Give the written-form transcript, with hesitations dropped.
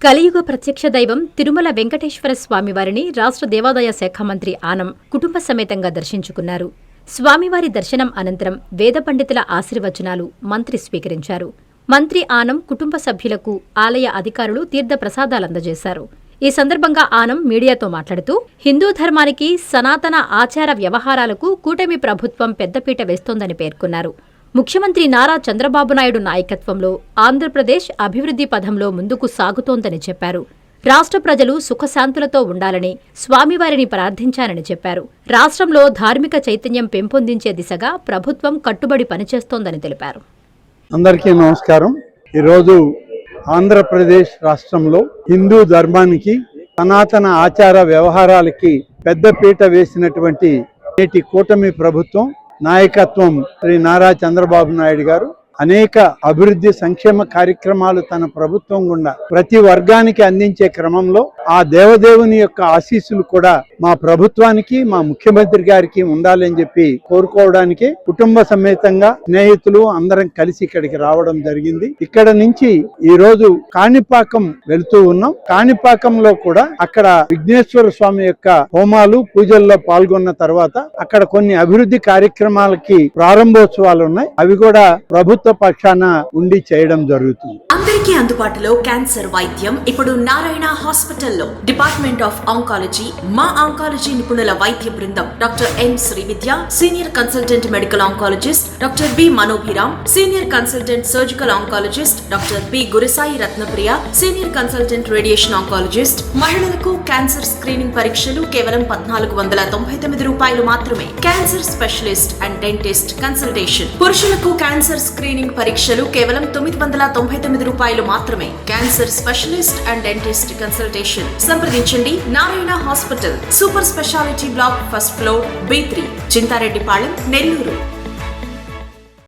కలియుగ ప్రత్యక్ష దైవం తిరుమల వెంకటేశ్వర స్వామివారిని రాష్ట్ర దేవాదాయ శాఖ మంత్రి ఆనం కుటుంబ సమేతంగా దర్శించుకున్నారు. స్వామివారి దర్శనం అనంతరం వేద పండితుల ఆశీర్వచనాలు మంత్రి స్వీకరించారు. మంత్రి ఆనం కుటుంబ సభ్యులకు ఆలయ అధికారులు తీర్థ ప్రసాదాలందజేశారు. ఈ సందర్భంగా ఆనం మీడియాతో మాట్లాడుతూ హిందూ ధర్మానికి, సనాతన ఆచార వ్యవహారాలకు కూటమి ప్రభుత్వం పెద్దపీట వేస్తోందని పేర్కొన్నారు. ముఖ్యమంత్రి నారా చంద్రబాబు నాయుడు నాయకత్వంలో ఆంధ్రప్రదేశ్ అభివృద్ధి పథంలో ముందుకు సాగుతోందని చెప్పారు. రాష్ట్ర ప్రజలు సుఖశాంతులతో ఉండాలని స్వామివారిని ప్రార్థించానని చెప్పారు. రాష్ట్రంలో ధార్మిక చైతన్యం పెంపొందించే దిశగా ప్రభుత్వం కట్టుబడి పనిచేస్తోందని తెలిపారు. అందరికీ నమస్కారం. ఈరోజు ఆంధ్రప్రదేశ్ రాష్ట్రంలో హిందూ ధర్మానికి, సనాతన ఆచార వ్యవహారాలకి పెద్దపీట వేసినటువంటి నేటి కూటమి ప్రభుత్వం నాయకత్వం శ్రీ నారా చంద్రబాబు నాయుడు గారు అనేక అభివృద్ధి సంక్షేమ కార్యక్రమాలు తన ప్రభుత్వం గుండా ప్రతి వర్గానికి అందించే క్రమంలో ఆ దేవదేవుని యొక్క ఆశీస్సులు కూడా మా ప్రభుత్వానికి, మా ముఖ్యమంత్రి గారికి ఉండాలని చెప్పి కోరుకోవడానికి కుటుంబ సమేతంగా స్నేహితులు అందరం కలిసి ఇక్కడికి రావడం జరిగింది. ఇక్కడ నుంచి ఈ రోజు కాణిపాకం వెళుతూ ఉన్నాం. కాణిపాకంలో కూడా అక్కడ విఘ్నేశ్వర స్వామి యొక్క హోమాలు, పూజల్లో పాల్గొన్న తర్వాత అక్కడ కొన్ని అభివృద్ధి కార్యక్రమాలకి ప్రారంభోత్సవాలు ఉన్నాయి. అవి కూడా ప్రభుత్వ పక్షాన ఉండి చేయడం జరుగుతుంది. అందరికీ అందుబాటులో క్యాన్సర్ వైద్యం ఇప్పుడు నారాయణ హాస్పిటల్లో. డిపార్ట్మెంట్ ఆఫ్ ఆంకాలజీ, మా ఆంకాలజీ నిపుణుల వైద్య బృందం doctor N Srividya, senior consultant medical oncologist doctor B Manobhiram, senior consultant surgical oncologist doctor B Gurusai Ratnapriya, senior consultant radiation oncologist. మహిళలకు క్యాన్సర్ స్క్రీనింగ్ పరీక్షలు కేవలం 1499 రూపాయలు మాత్రమే. Cancer specialist and dentist consultation. పురుషులకు క్యాన్సర్ స్క్రీనింగ్ పరీక్షలు కేవలం 999 రూపాయలు మాత్రమే. Cancer specialist and dentist consultation సంప్రదించండి. Narayana hospital, super speciality block, first floor, B3, Chintareddypalem, Nellore.